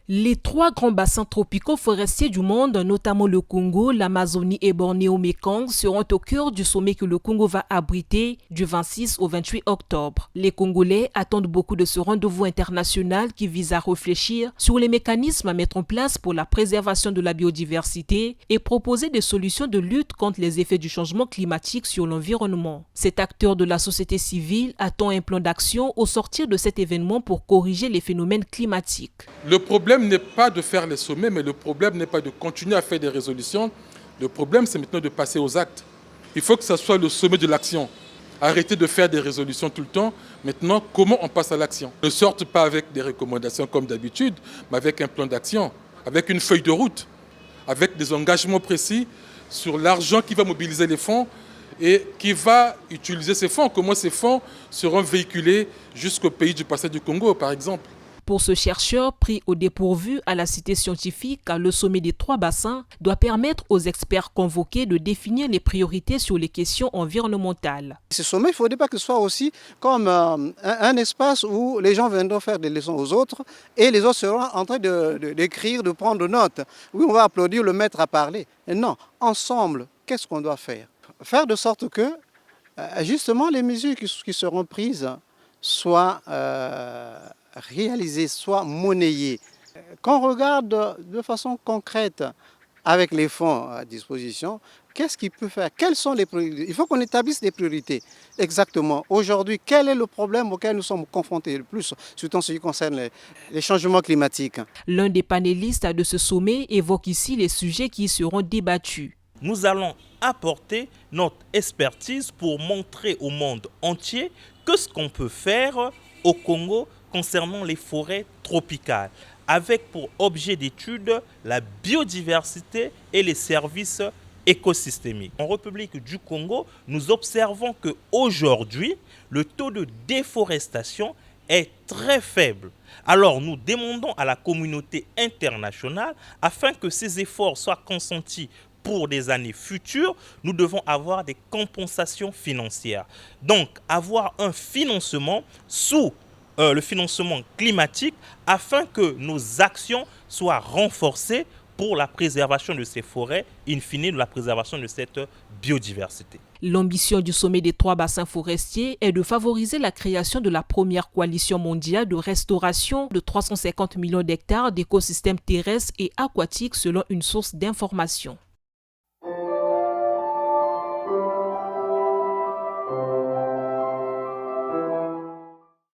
Les trois grands bassins tropicaux forestiers du monde, notamment le Congo, l'Amazonie et Bornéo-Mékong, seront au cœur du sommet que le Congo va abriter du 26 au 28 octobre. Les Congolais attendent beaucoup de ce rendez-vous international qui vise à réfléchir sur les mécanismes à mettre en place pour la préservation de la biodiversité et proposer des solutions de lutte contre les effets du changement climatique sur l'environnement. Cet acteur de la société civile attend un plan d'action au sortir de cet événement pour corriger les phénomènes climatiques. Le problème n'est pas de faire les sommets, mais le problème n'est pas de continuer à faire des résolutions. Le problème, c'est maintenant de passer aux actes. Il faut que ce soit le sommet de l'action. Arrêtez de faire des résolutions tout le temps. Maintenant, comment on passe à l'action? Ne sortent pas avec des recommandations comme d'habitude, mais avec un plan d'action, avec une feuille de route, avec des engagements précis sur l'argent qui va mobiliser les fonds et qui va utiliser ces fonds. Comment ces fonds seront véhiculés jusqu'au pays du passé du Congo, par exemple. Pour ce chercheur pris au dépourvu à la cité scientifique, le sommet des trois bassins doit permettre aux experts convoqués de définir les priorités sur les questions environnementales. Ce sommet, il ne faudrait pas que ce soit aussi comme un espace où les gens viendront faire des leçons aux autres et les autres seront en train d'écrire, de prendre note. Oui, on va applaudir le maître à parler. Et non, ensemble, qu'est-ce qu'on doit faire? Faire de sorte que, justement, les mesures qui seront prises soient réalisées, soient monnayées. Quand on regarde de façon concrète avec les fonds à disposition, qu'est-ce qu'il peut faire? Quelles sont les priorités? Il faut qu'on établisse des priorités. Exactement. Aujourd'hui, quel est le problème auquel nous sommes confrontés le plus, surtout en ce qui concerne les changements climatiques? L'un des panélistes de ce sommet évoque ici les sujets qui seront débattus. Nous allons apporter notre expertise pour montrer au monde entier que ce qu'on peut faire au Congo concernant les forêts tropicales, avec pour objet d'étude la biodiversité et les services écosystémiques. En République du Congo, nous observons qu'aujourd'hui, le taux de déforestation est très faible. Alors nous demandons à la communauté internationale, afin que ces efforts soient consentis pour des années futures, nous devons avoir des compensations financières. Donc, avoir un financement sous le financement climatique afin que nos actions soient renforcées pour la préservation de ces forêts, in fine, de la préservation de cette biodiversité. L'ambition du sommet des trois bassins forestiers est de favoriser la création de la première coalition mondiale de restauration de 350 millions d'hectares d'écosystèmes terrestres et aquatiques selon une source d'information.